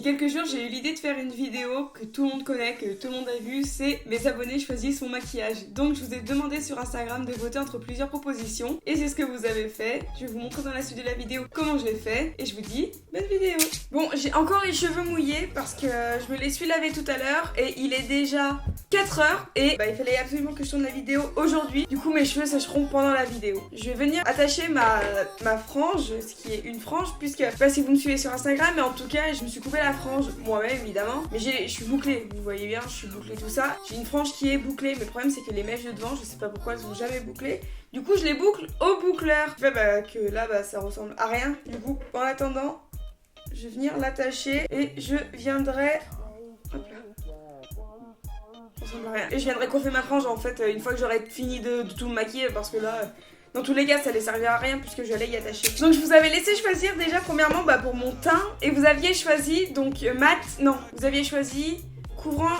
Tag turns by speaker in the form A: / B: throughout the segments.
A: Il y a quelques jours, j'ai eu l'idée de faire une vidéo que tout le monde connaît, que tout le monde a vu, c'est mes abonnés choisissent mon maquillage. Donc je vous ai demandé sur Instagram de voter entre plusieurs propositions et c'est ce que vous avez fait. Je vais vous montrer dans la suite de la vidéo comment je l'ai fait et je vous dis bonne vidéo. Bon, j'ai encore les cheveux mouillés parce que je me les suis lavés tout à l'heure et il est déjà 4 heures et il fallait absolument que je tourne la vidéo aujourd'hui. Du coup mes cheveux sécheront pendant la vidéo. Je vais venir attacher ma frange, ce qui est une frange puisque, je sais pas si vous me suivez sur Instagram, mais en tout cas je me suis coupé la frange moi-même évidemment. Mais je suis bouclée, vous voyez bien, je suis bouclée tout ça. J'ai une frange qui est bouclée, mais le problème c'est que les mèches de devant, je sais pas pourquoi elles sont jamais bouclées. Du coup je les boucle au boucleur. Que là ça ressemble à rien. Du coup en attendant, je vais venir l'attacher et je viendrai... Hop là. Ça ressemble à rien. Et je viendrai coiffer ma frange en fait une fois que j'aurai fini de tout me maquiller parce que là... Dans tous les cas, ça allait servir à rien puisque j'allais y attacher. Donc je vous avais laissé choisir déjà premièrement pour mon teint. Et vous aviez choisi donc mat... Non, vous aviez choisi couvrant...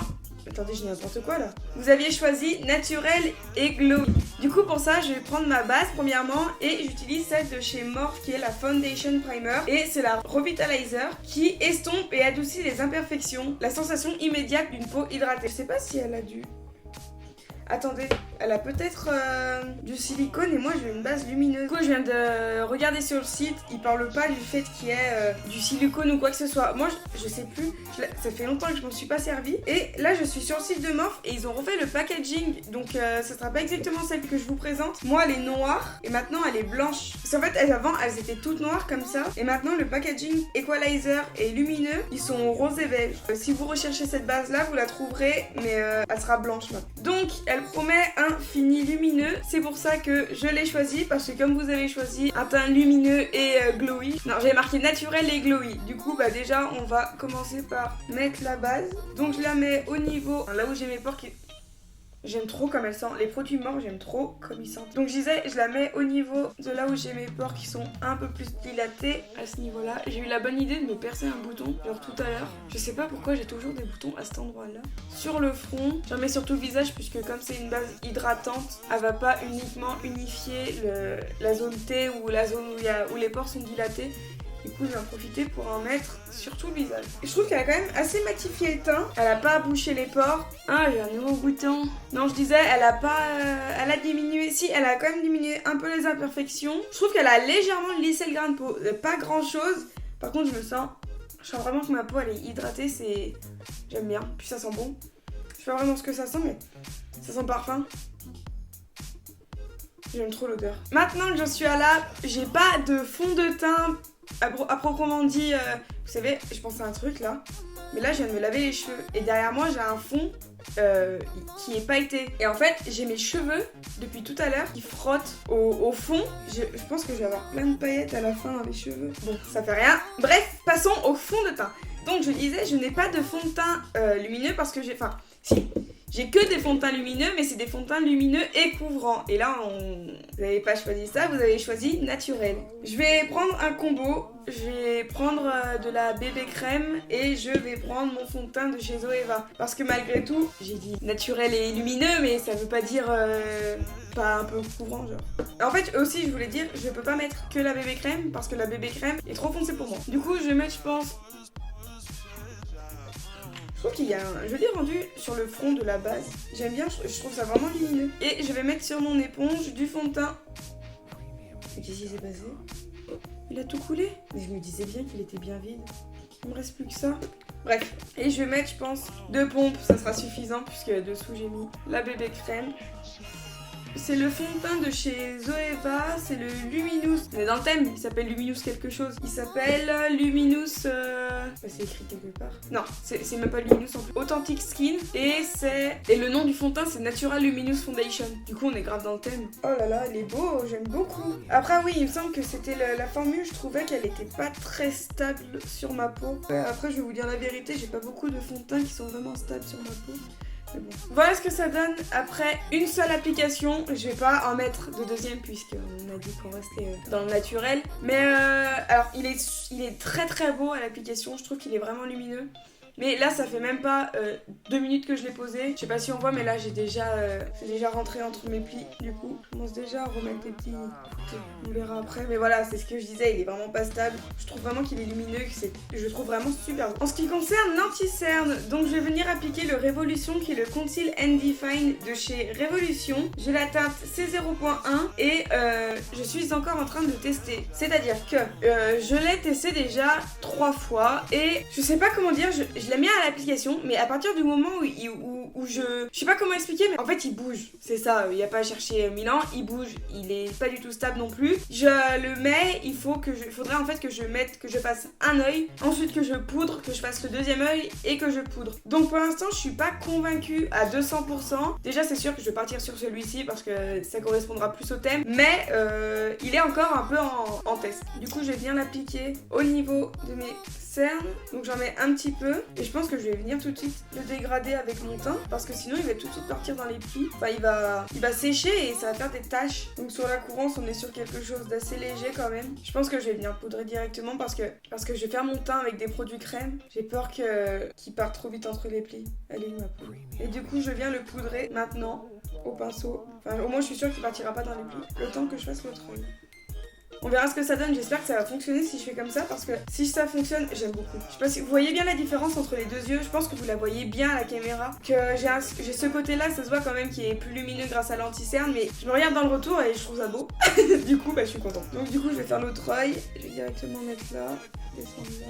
A: Attendez, j'ai n'importe quoi là. Vous aviez choisi naturel et glow. Du coup pour ça, je vais prendre ma base premièrement et j'utilise celle de chez Morphe qui est la Foundation Primer. Et c'est la Revitalizer qui estompe et adoucit les imperfections. La sensation immédiate d'une peau hydratée. Je sais pas si elle a du... Attendez, elle a peut-être du silicone et moi j'ai une base lumineuse. Du coup je viens de regarder sur le site, ils parlent pas du fait qu'il y ait du silicone ou quoi que ce soit. Moi je sais plus, ça fait longtemps que je m'en suis pas servi. Et là je suis sur le site de Morphe et ils ont refait le packaging. Donc ça sera pas exactement celle que je vous présente. Moi elle est noire et maintenant elle est blanche. Parce qu'en fait avant elles étaient toutes noires comme ça. Et maintenant le packaging Equalizer et lumineux, ils sont rose et beige. Si vous recherchez cette base là, vous la trouverez mais elle sera blanche maintenant. Donc elle promet un fini lumineux, c'est pour ça que je l'ai choisi parce que comme vous avez choisi un teint lumineux et glowy, non j'ai marqué naturel et glowy, du coup déjà on va commencer par mettre la base. Donc je la mets au niveau, là où j'ai mes pores qui... J'aime trop comme elle sent, les produits morts j'aime trop comme ils sentent. Donc je disais, je la mets au niveau de là où j'ai mes pores qui sont un peu plus dilatés. À ce niveau là, j'ai eu la bonne idée de me percer un bouton, genre tout à l'heure. Je sais pas pourquoi j'ai toujours des boutons à cet endroit là. Sur le front, j'en mets sur tout le visage puisque comme c'est une base hydratante, elle va pas uniquement unifier la zone T ou la zone où les pores sont dilatés. Du coup, je vais en profiter pour en mettre sur tout le visage. Et je trouve qu'elle a quand même assez matifié le teint. Elle a pas bouché les pores. Ah, j'ai un nouveau bouton. Non, je disais, elle a pas... elle a diminué... Si, elle a quand même diminué un peu les imperfections. Je trouve qu'elle a légèrement lissé le grain de peau. Pas grand chose. Par contre, je sens vraiment que ma peau, elle est hydratée. C'est... J'aime bien. Puis ça sent bon. Je sais pas vraiment ce que ça sent, mais ça sent parfum. J'aime trop l'odeur. Maintenant que j'en suis à là, j'ai pas de fond de teint... À proprement dit, vous savez, je pense à un truc là, mais là je viens de me laver les cheveux et derrière moi j'ai un fond qui est pailleté. Et en fait, j'ai mes cheveux depuis tout à l'heure qui frottent au fond. Je pense que je vais avoir plein de paillettes à la fin dans les cheveux. Bon, ça fait rien. Bref, passons au fond de teint. Donc je disais, je n'ai pas de fond de teint lumineux parce que j'ai... Enfin, si. J'ai que des fonds de teint lumineux, mais c'est des fonds de teint lumineux et couvrants. Et là, vous n'avez pas choisi ça, vous avez choisi naturel. Je vais prendre un combo. Je vais prendre de la bébé crème et je vais prendre mon fond de teint de chez Zoeva. Parce que malgré tout, j'ai dit naturel et lumineux, mais ça veut pas dire pas un peu couvrant, genre. En fait, aussi, je voulais dire, je peux pas mettre que la bébé crème parce que la bébé crème est trop foncée pour moi. Du coup, je vais mettre, je pense... Je trouve qu'il y a un joli rendu sur le front de la base. J'aime bien, je trouve ça vraiment lumineux. Et je vais mettre sur mon éponge du fond de teint. Mais qu'est-ce qui s'est passé? Il a tout coulé. Mais je me disais bien qu'il était bien vide. Il me reste plus que ça. Bref. Et je vais mettre, je pense, 2 pompes. Ça sera suffisant puisque dessous j'ai mis la bébé crème. C'est le fond de teint de chez Zoeva, c'est le Luminous. On est dans le thème, il s'appelle Luminous quelque chose. Il s'appelle Luminous... c'est écrit quelque part. Non, c'est même pas Luminous en plus. Authentic Skin. Et le nom du fond de teint, c'est Natural Luminous Foundation. Du coup, on est grave dans le thème. Oh là là, il est beau, j'aime beaucoup. Après, oui, il me semble que c'était la formule, je trouvais qu'elle était pas très stable sur ma peau. Après, je vais vous dire la vérité, j'ai pas beaucoup de fonds de teint qui sont vraiment stables sur ma peau. Bon. Voilà ce que ça donne après une seule application. Je vais pas en mettre de deuxième puisqu'on a dit qu'on restait dans le naturel. Mais alors il est très très beau à l'application. Je trouve qu'il est vraiment lumineux. Mais là ça fait même pas 2 minutes que je l'ai posé. Je sais pas si on voit mais là c'est déjà rentré entre mes plis. Du coup je commence déjà à remettre des petits... On verra après. Mais voilà, c'est ce que je disais, il est vraiment pas stable. Je trouve vraiment qu'il est lumineux, je le trouve vraiment super beau. En ce qui concerne l'anti-cerne, donc je vais venir appliquer le Révolution qui est le Conceal and Define de chez Révolution. J'ai la teinte C0.1 et je suis encore en train de tester. C'est-à-dire que je l'ai testé déjà 3 fois et je sais pas comment dire, je l'ai mis à l'application, mais à partir du moment où je sais pas comment expliquer, mais en fait il bouge. C'est ça, il n'y a pas à chercher 1000 ans, il bouge, il est pas du tout stable non plus. Je le mets, il faudrait en fait que je fasse un œil, ensuite que je poudre, que je fasse le deuxième œil et que je poudre. Donc pour l'instant je suis pas convaincue à 200%. Déjà c'est sûr que je vais partir sur celui-ci parce que ça correspondra plus au thème, mais il est encore un peu en test. Du coup je vais bien l'appliquer au niveau de mes cernes, donc j'en mets un petit peu et je pense que je vais venir tout de suite le dégrader avec mon teint parce que sinon il va tout de suite partir dans les plis. Enfin il va sécher et ça va faire des taches. Donc sur la courance on est sur quelque chose d'assez léger quand même. Je pense que je vais venir poudrer directement parce que je vais faire mon teint avec des produits crème. J'ai peur qu'il parte trop vite entre les plis. Elle est où ma poudre? Et du coup je viens le poudrer maintenant au pinceau. Enfin au moins je suis sûre qu'il partira pas dans les plis. Le temps que je fasse l'autre œil. On verra ce que ça donne, j'espère que ça va fonctionner si je fais comme ça parce que si ça fonctionne, j'aime beaucoup. Je sais pas si vous voyez bien la différence entre les deux yeux, je pense que vous la voyez bien à la caméra. Que j'ai ce côté là, ça se voit quand même qui est plus lumineux grâce à l'anti-cerne, mais je me regarde dans le retour et je trouve ça beau. Du coup, je suis contente. Donc du coup, je vais faire l'autre œil, je vais directement mettre là, descendre là.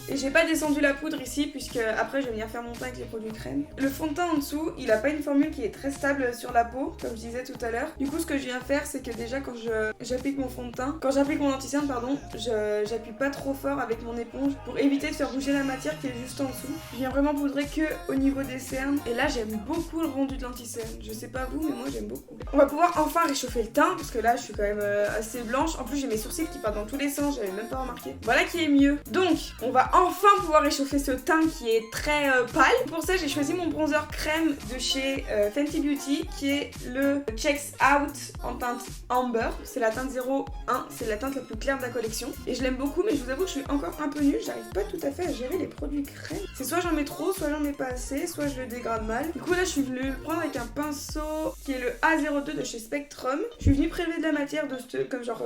A: Et j'ai pas descendu la poudre ici puisque après je vais venir faire mon teint avec les produits crème. Le fond de teint en dessous, il a pas une formule qui est très stable sur la peau, comme je disais tout à l'heure. Du coup ce que je viens faire c'est que déjà quand j'applique mon fond de teint, quand j'applique mon anti-cerne pardon, j'appuie pas trop fort avec mon éponge pour éviter de faire bouger la matière qui est juste en dessous. Je viens vraiment poudrer que au niveau des cernes. Et là j'aime beaucoup le rendu de l'anti-cerne. Je sais pas vous mais moi j'aime beaucoup. On va pouvoir enfin réchauffer le teint parce que là je suis quand même assez blanche. En plus j'ai mes sourcils qui partent dans tous les sens, j'avais même pas remarqué. Voilà qui est mieux. Donc on va enfin pouvoir réchauffer ce teint qui est très pâle. Pour ça j'ai choisi mon bronzer crème de chez Fenty Beauty qui est le Checks Out en teinte Amber. C'est la teinte 01, c'est la teinte la plus claire de la collection et je l'aime beaucoup, mais je vous avoue que je suis encore un peu nulle, j'arrive pas tout à fait à gérer les produits crème. C'est soit j'en mets trop, soit j'en mets pas assez, soit je le dégrade mal. Du coup là je suis venue le prendre avec un pinceau qui est le A02 de chez Spectrum. Je suis venue prélever de la matière de ce comme genre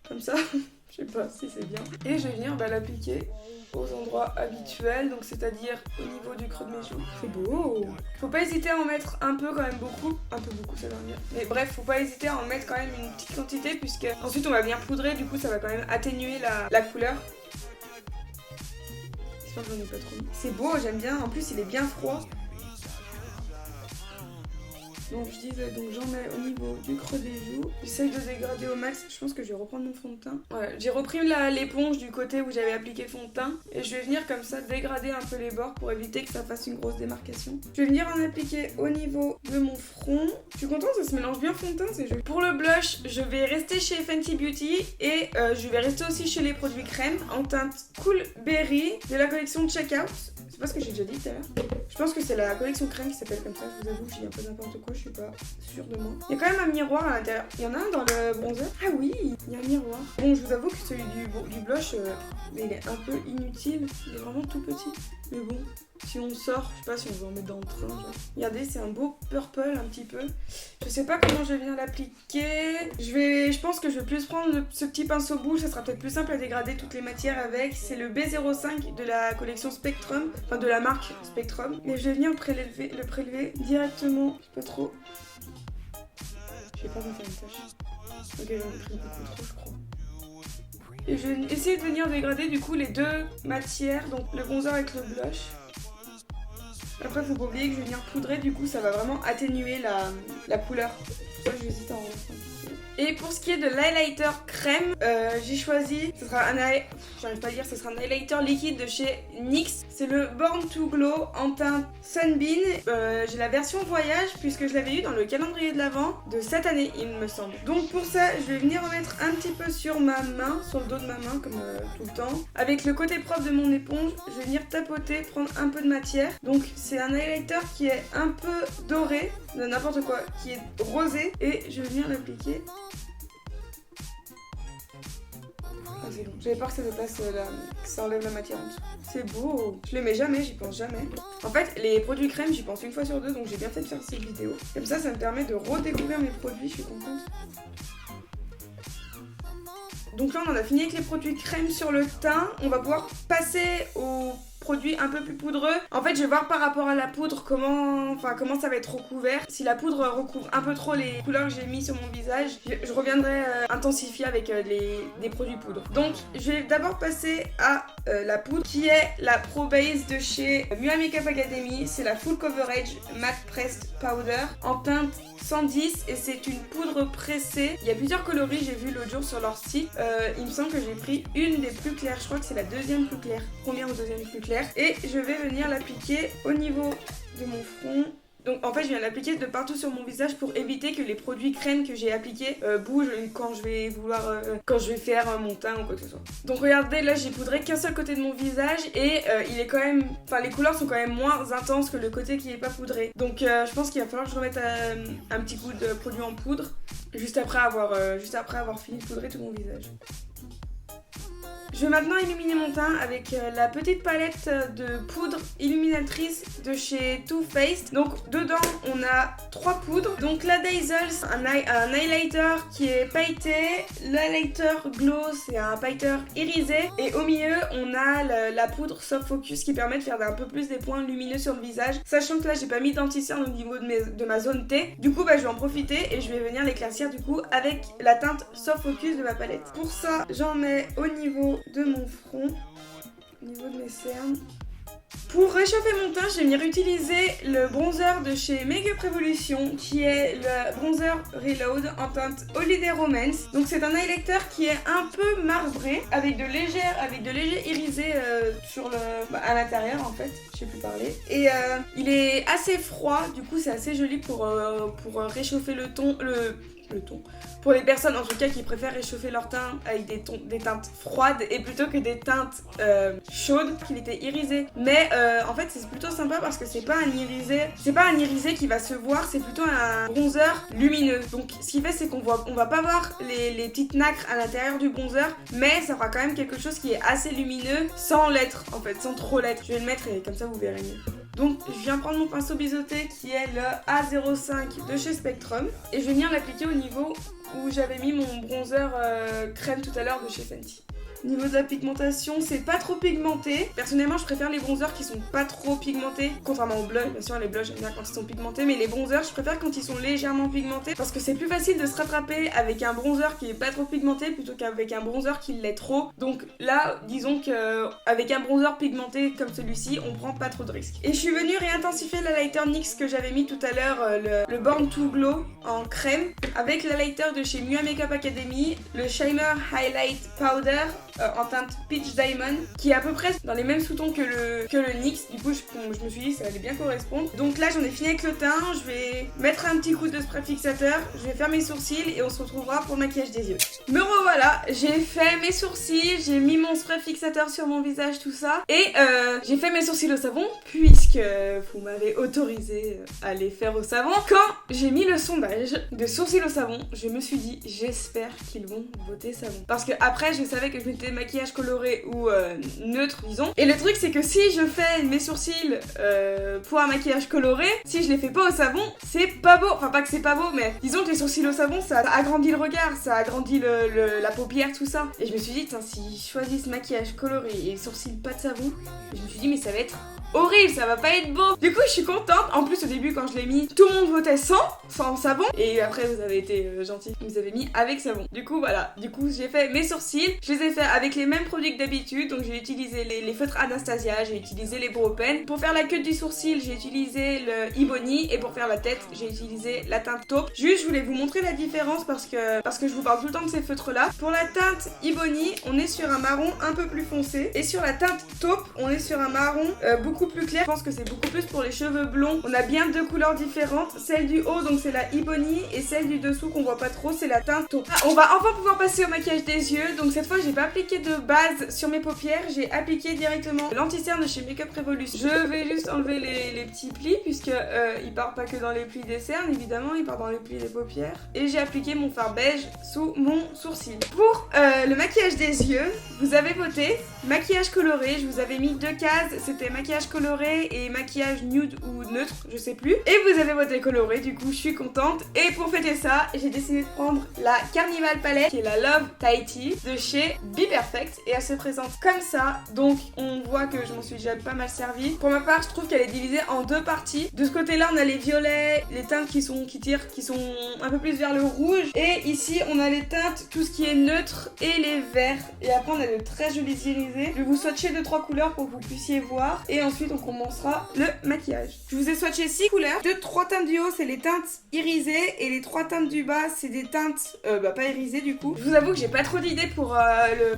A: comme ça. Je sais pas si c'est bien. Et je vais venir l'appliquer aux endroits habituels, donc c'est-à-dire au niveau du creux de mes joues. C'est beau. Faut pas hésiter à en mettre un peu quand même, beaucoup. Un peu beaucoup, ça va bien. Mais bref, faut pas hésiter à en mettre quand même une petite quantité puisque ensuite on va venir poudrer, du coup ça va quand même atténuer la couleur. J'espère que j'en ai pas trop mis. C'est beau, j'aime bien. En plus il est bien froid. Donc je disais, donc j'en mets au niveau du creux des joues. J'essaye de dégrader au max. Je pense que je vais reprendre mon fond de teint. Voilà, j'ai repris l'éponge du côté où j'avais appliqué le fond de teint. Et je vais venir comme ça dégrader un peu les bords pour éviter que ça fasse une grosse démarcation. Je vais venir en appliquer au niveau de mon front. Je suis contente, ça se mélange bien fond de teint, c'est joli. Pour le blush, je vais rester chez Fenty Beauty. Et je vais rester aussi chez les produits crème en teinte Cool Berry de la collection Check Out. C'est pas ce que j'ai déjà dit tout à l'heure. Je pense que c'est la collection crème qui s'appelle comme ça, je vous avoue, je dis un peu n'importe quoi, je suis pas sûre de moi. Il y a quand même un miroir à l'intérieur. Il y en a un dans le bronzer. Ah oui, il y a un miroir. Bon, je vous avoue que celui du blush, il est un peu inutile. Il est vraiment tout petit. Mais bon, si on sort, je sais pas si on veut en mettre dans le train. Genre. Regardez, c'est un beau purple un petit peu. Je sais pas comment je vais venir l'appliquer. Je pense que je vais plus prendre ce petit pinceau bouche. Ça sera peut-être plus simple à dégrader toutes les matières avec. C'est le B05 de la collection Spectrum. Enfin, de la marque Spectrum. Mais je vais venir le prélever directement. Je sais pas trop. Je vais pas me faire une tache. Ok, j'en ai pris beaucoup trop, je crois. Et je vais essayer de venir dégrader du coup les deux matières, donc le bronzer avec le blush. Après, faut pas oublier que je vais venir poudrer, du coup ça va vraiment atténuer la couleur. Pour ça, j'hésite à en remettre un petit peu. Et pour ce qui est de l'highlighter crème, j'ai choisi, ce sera j'arrive pas à dire, ce sera un highlighter liquide de chez NYX. C'est le Born to Glow en teinte Sunbeam. J'ai la version voyage puisque je l'avais eu dans le calendrier de l'Avent de cette année, il me semble. Donc pour ça, je vais venir en mettre un petit peu sur ma main, sur le dos de ma main comme tout le temps. Avec le côté propre de mon éponge, je vais venir tapoter, prendre un peu de matière. Donc c'est un highlighter qui est un peu doré, de n'importe quoi, qui est rosé et je vais venir l'appliquer. c'est bon. J'avais peur que ça déplace que ça enlève la matière en dessous. C'est beau. Je le mets jamais, j'y pense jamais. En fait, les produits crème, j'y pense une fois sur deux, donc j'ai bien fait de faire cette vidéo. Comme ça me permet de redécouvrir mes produits, je suis contente. Donc là, on en a fini avec les produits crème sur le teint. On va pouvoir passer aux produits un peu plus poudreux. En fait, je vais voir par rapport à la poudre comment ça va être recouvert. Si la poudre recouvre un peu trop les couleurs que j'ai mis sur mon visage, je reviendrai intensifier avec des produits poudre. Donc, je vais d'abord passer à la poudre qui est la Pro Base de chez Mua Makeup Academy. C'est la Full Coverage Matte Pressed Powder en teinte 110 et c'est une poudre pressée. Il y a plusieurs coloris, j'ai vu l'autre jour sur leur site. Il me semble que j'ai pris une des plus claires. Je crois que c'est la deuxième plus claire. Première ou deuxième plus claire. Et je vais venir l'appliquer au niveau de mon front. Donc en fait je viens l'appliquer de partout sur mon visage pour éviter que les produits crème que j'ai appliqués bougent quand je vais faire mon teint ou quoi que ce soit. Donc regardez, là j'ai poudré qu'un seul côté de mon visage et il est quand même, les couleurs sont quand même moins intenses que le côté qui est pas poudré. Donc je pense qu'il va falloir que je remette un petit coup de produit en poudre juste après avoir fini de poudrer tout mon visage. Je vais maintenant illuminer mon teint avec la petite palette de poudre illuminatrice de chez Too Faced. Donc dedans on a 3 poudres. Donc la Dazzle, un highlighter qui est pailleté. L'highlighter Glow, c'est un pailleteur irisé. Et au milieu on a la poudre Soft Focus qui permet de faire un peu plus des points lumineux sur le visage. Sachant que là j'ai pas mis d'anti-cerne au niveau de ma zone T. Du coup je vais en profiter et je vais venir l'éclaircir du coup avec la teinte Soft Focus de ma palette. Pour ça j'en mets au niveau de mon front, au niveau de mes cernes. Pour réchauffer mon teint, je vais venir utiliser le bronzer de chez Makeup Revolution qui est le bronzer Reload en teinte Holiday Romance. Donc c'est un highlighter qui est un peu marbré avec de légers irisés à l'intérieur en fait, je sais plus parler. Et il est assez froid, du coup c'est assez joli pour réchauffer le ton. Pour les personnes en tout cas qui préfèrent réchauffer leur teint avec des teintes froides et plutôt que des teintes chaudes, qu'il était irisé. Mais en fait c'est plutôt sympa parce que c'est pas un irisé qui va se voir, c'est plutôt un bronzer lumineux. Donc ce qui fait c'est qu'on va pas voir les petites nacres à l'intérieur du bronzer, mais ça fera quand même quelque chose qui est assez lumineux sans l'être en fait, sans trop l'être. Je vais le mettre et comme ça vous verrez mieux. Donc je viens prendre mon pinceau biseauté qui est le A05 de chez Spectrum et je vais venir l'appliquer au niveau où j'avais mis mon bronzer crème tout à l'heure de chez Fenty. Au niveau de la pigmentation, c'est pas trop pigmenté. Personnellement, je préfère les bronzers qui sont pas trop pigmentés. Contrairement aux blushs, bien sûr, les blushs, j'aime bien quand ils sont pigmentés. Mais les bronzers, je préfère quand ils sont légèrement pigmentés. Parce que c'est plus facile de se rattraper avec un bronzer qui est pas trop pigmenté plutôt qu'avec un bronzer qui l'est trop. Donc là, disons qu'avec un bronzer pigmenté comme celui-ci, on prend pas trop de risques. Et je suis venue réintensifier l'highlighter NYX que j'avais mis tout à l'heure, le Born to Glow en crème. Avec l'highlighter de chez Mua Makeup Academy, le Shimmer Highlight Powder en teinte Peach Diamond qui est à peu près dans les mêmes sous-tons que le NYX. Du coup je me suis dit que ça allait bien correspondre. Donc là j'en ai fini avec le teint, je vais mettre un petit coup de spray fixateur, je vais faire mes sourcils et on se retrouvera pour le maquillage des yeux. Me revoilà, j'ai fait mes sourcils, j'ai mis mon spray fixateur sur mon visage, tout ça. Et j'ai fait mes sourcils au savon puisque vous m'avez autorisé à les faire au savon. Quand j'ai mis le sondage de sourcils au savon, je me suis dit j'espère qu'ils vont voter savon. Parce que après je savais que je m'étais maquillage coloré ou neutre disons. Et le truc c'est que si je fais mes sourcils pour un maquillage coloré, si je les fais pas au savon, c'est pas beau. Enfin pas que c'est pas beau, mais disons que les sourcils au savon ça agrandit le regard, ça agrandit la paupière, tout ça. Et je me suis dit si je choisis ce maquillage coloré et sourcils pas de savon, je me suis dit mais ça va être horrible, ça va pas être beau. Du coup je suis contente. En plus au début quand je l'ai mis, tout le monde votait sans savon. Et après vous avez été gentils, vous avez mis avec savon. Du coup voilà, j'ai fait mes sourcils. Je les ai fait avec les mêmes produits que d'habitude. Donc j'ai utilisé les feutres Anastasia, j'ai utilisé les Brow Pen. Pour faire la queue du sourcil, j'ai utilisé le Ebony. Et pour faire la tête, j'ai utilisé la teinte taupe. Juste je voulais vous montrer la différence parce que je vous parle tout le temps de ces feutres là. Pour la teinte Ebony, on est sur un marron un peu plus foncé. Et sur la teinte taupe, on est sur un marron beaucoup plus clair. Je pense que c'est beaucoup plus pour les cheveux blonds. On a bien deux couleurs différentes. Celle du haut donc c'est la Ebony et celle du dessous qu'on voit pas trop c'est la teinte taupe. On va enfin pouvoir passer au maquillage des yeux. Donc cette fois j'ai pas appliqué appliquer de base sur mes paupières, j'ai appliqué directement l'anti-cerne de chez Makeup Revolution. Je vais juste enlever les petits plis puisque il part pas que dans les plis des cernes, évidemment, il part dans les plis des paupières. Et j'ai appliqué mon fard beige sous mon sourcil. Pour le maquillage des yeux, vous avez voté maquillage coloré. Je vous avais mis 2 cases, c'était maquillage coloré et maquillage nude ou neutre, je sais plus. Et vous avez voté coloré, du coup je suis contente. Et pour fêter ça, j'ai décidé de prendre la Carnival Palette, qui est la Love Tahiti de chez Be Perfect. Et elle se présente comme ça, donc on voit que je m'en suis déjà pas mal servie. Pour ma part, je trouve qu'elle est divisée en 2 parties. De ce côté-là, on a les violets, les teintes qui sont un peu plus vers le rouge. Et ici, on a les teintes, tout ce qui est neutre et les verts. Et après, on a de très jolis irisés. Je vais vous swatcher 2-3 couleurs pour que vous puissiez voir. Et ensuite, on commencera le maquillage. Je vous ai swatché 6 couleurs. 3 teintes du haut, c'est les teintes irisées. Et les 3 teintes du bas, c'est des teintes pas irisées du coup. Je vous avoue que j'ai pas trop d'idées pour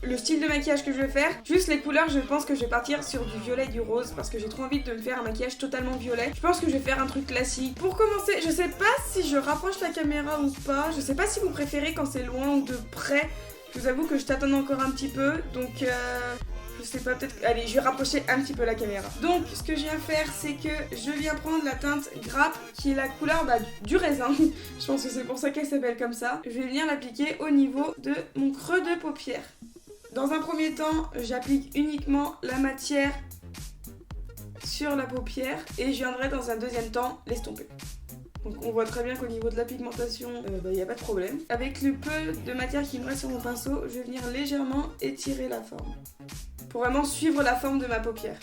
A: le style de maquillage que je vais faire. Juste les couleurs, je pense que je vais partir sur du violet et du rose parce que j'ai trop envie de me faire un maquillage totalement violet. Je pense que je vais faire un truc classique. Pour commencer, je sais pas si je rapproche la caméra ou pas. Je sais pas si vous préférez quand c'est loin ou de près. Je vous avoue que je tâtonne encore un petit peu. Donc je sais pas, peut-être... Allez, je vais rapprocher un petit peu la caméra. Donc, ce que je viens faire, c'est que je viens prendre la teinte Grappe, qui est la couleur du raisin. Je pense que c'est pour ça qu'elle s'appelle comme ça. Je vais venir l'appliquer au niveau de mon creux de paupière. Dans un premier temps, j'applique uniquement la matière sur la paupière et je viendrai dans un deuxième temps l'estomper. Donc on voit très bien qu'au niveau de la pigmentation, il n'y a pas de problème. Avec le peu de matière qui me reste sur mon pinceau, je vais venir légèrement étirer la forme. Pour vraiment suivre la forme de ma paupière.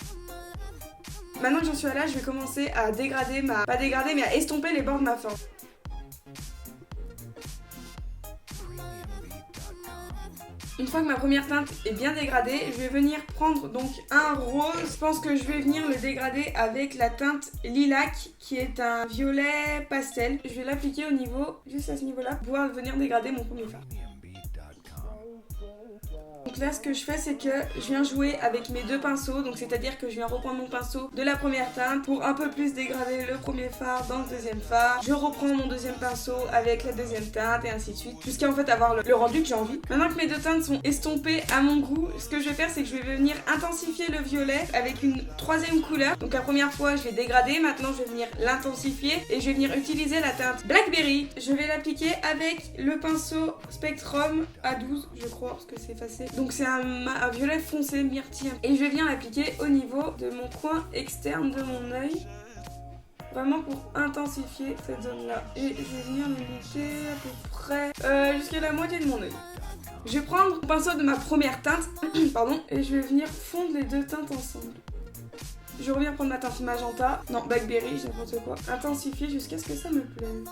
A: Maintenant que j'en suis là, je vais commencer à dégrader pas dégrader, mais à estomper les bords de ma forme. Une fois que ma première teinte est bien dégradée, je vais venir prendre donc un rose. Je pense que je vais venir le dégrader avec la teinte Lilac, qui est un violet pastel. Je vais l'appliquer au niveau, juste à ce niveau-là, pour pouvoir venir dégrader mon premier fard. Donc là, ce que je fais, c'est que je viens jouer avec mes 2 pinceaux. Donc c'est-à-dire que je viens reprendre mon pinceau de la première teinte pour un peu plus dégrader le premier fard dans le deuxième fard. Je reprends mon deuxième pinceau avec la deuxième teinte et ainsi de suite. Jusqu'à en fait avoir le rendu que j'ai envie. Maintenant que mes 2 teintes sont estompées à mon goût, ce que je vais faire, c'est que je vais venir intensifier le violet avec une 3e couleur. Donc la première fois, je vais dégrader. Maintenant, je vais venir l'intensifier et je vais venir utiliser la teinte Blackberry. Je vais l'appliquer avec le pinceau Spectrum A12, je crois, parce que c'est effacé. Donc c'est un violet foncé myrtille. Et je vais venir l'appliquer au niveau de mon coin externe de mon œil. Vraiment pour intensifier cette zone-là. Et je vais venir le monter à peu près jusqu'à la moitié de mon œil. Je vais prendre le pinceau de ma première teinte, pardon, et je vais venir fondre les 2 teintes ensemble. Je reviens prendre ma teinte magenta, non, Blackberry, n'importe quoi. Intensifier jusqu'à ce que ça me plaise.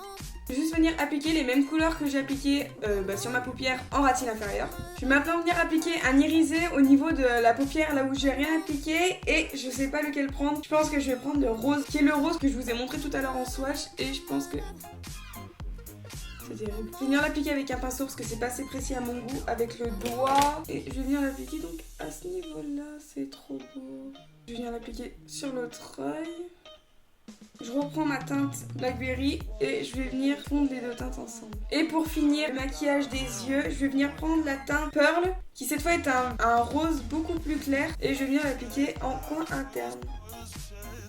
A: Je vais juste venir appliquer les mêmes couleurs que j'ai appliquées sur ma paupière en ratine inférieure. Je vais maintenant venir appliquer un irisé au niveau de la paupière là où j'ai rien appliqué et je sais pas lequel prendre. Je pense que je vais prendre le rose, qui est le rose que je vous ai montré tout à l'heure en swatch et je pense que... c'est terrible. Je vais venir l'appliquer avec un pinceau parce que c'est pas assez précis à mon goût, avec le doigt. Et je vais venir l'appliquer donc à ce niveau-là, c'est trop beau. Je vais venir l'appliquer sur l'autre œil. Je reprends ma teinte Blackberry et je vais venir fondre les 2 teintes ensemble. Et pour finir le maquillage des yeux, je vais venir prendre la teinte Pearl, qui cette fois est un rose beaucoup plus clair, et je vais venir l'appliquer en coin interne.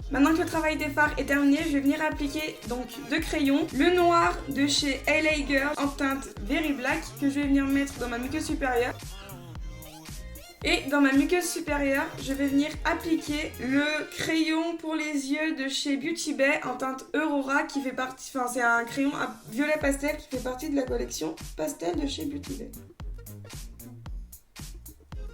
A: Maintenant que le travail des fards est terminé, je vais venir appliquer donc 2 crayons. Le noir de chez LA Girl en teinte Very Black, que je vais venir mettre dans ma muqueuse supérieure. Et dans ma muqueuse supérieure, je vais venir appliquer le crayon pour les yeux de chez Beauty Bay en teinte Aurora qui fait partie... Enfin, c'est un crayon à violet pastel qui fait partie de la collection pastel de chez Beauty Bay.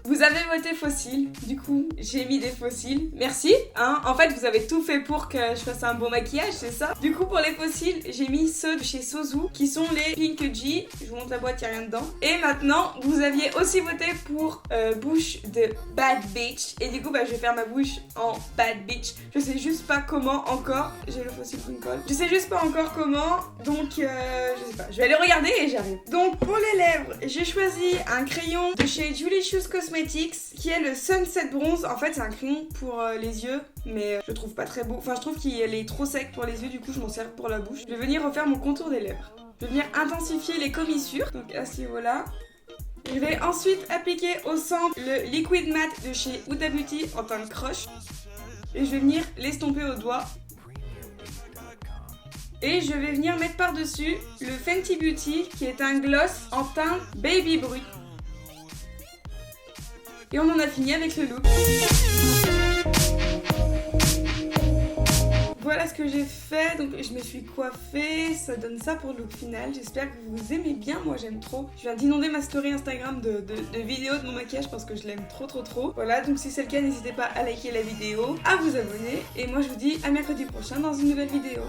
A: Vous avez voté fossile, du coup j'ai mis des fossiles, merci hein. En fait vous avez tout fait pour que je fasse un beau maquillage, c'est ça. Du coup pour les fossiles, j'ai mis ceux de chez Sozu, qui sont les Pink G. Je vous montre la boîte, il n'y a rien dedans. Et maintenant, vous aviez aussi voté pour bouche de Bad Bitch. Et du coup je vais faire ma bouche en Bad Bitch. Je sais juste pas comment encore, j'ai le fossile Twinkle. Je sais juste pas encore comment, donc je sais pas. Je vais aller regarder et j'arrive. Donc pour les lèvres, j'ai choisi un crayon de chez Julie Shoes Cosmetics qui est le Sunset Bronze. En fait c'est un crayon pour les yeux, mais je trouve pas très beau. Enfin je trouve qu'il est trop sec pour les yeux, du coup je m'en sers pour la bouche. Je vais venir refaire mon contour des lèvres. Je vais venir intensifier les commissures, donc à ce niveau là. Et Je vais ensuite appliquer au centre le liquid matte de chez Huda Beauty en teinte crush. Et je vais venir l'estomper au doigt. Et je vais venir mettre par-dessus le Fenty Beauty qui est un gloss en teinte baby brut. Et on en a fini avec ce look. Voilà ce que j'ai fait, donc je me suis coiffée, ça donne ça pour le look final. J'espère que vous aimez bien, moi j'aime trop. Je viens d'inonder ma story Instagram de vidéos de mon maquillage parce que je l'aime trop. Voilà, donc si c'est le cas, n'hésitez pas à liker la vidéo, à vous abonner. Et moi je vous dis à mercredi prochain dans une nouvelle vidéo.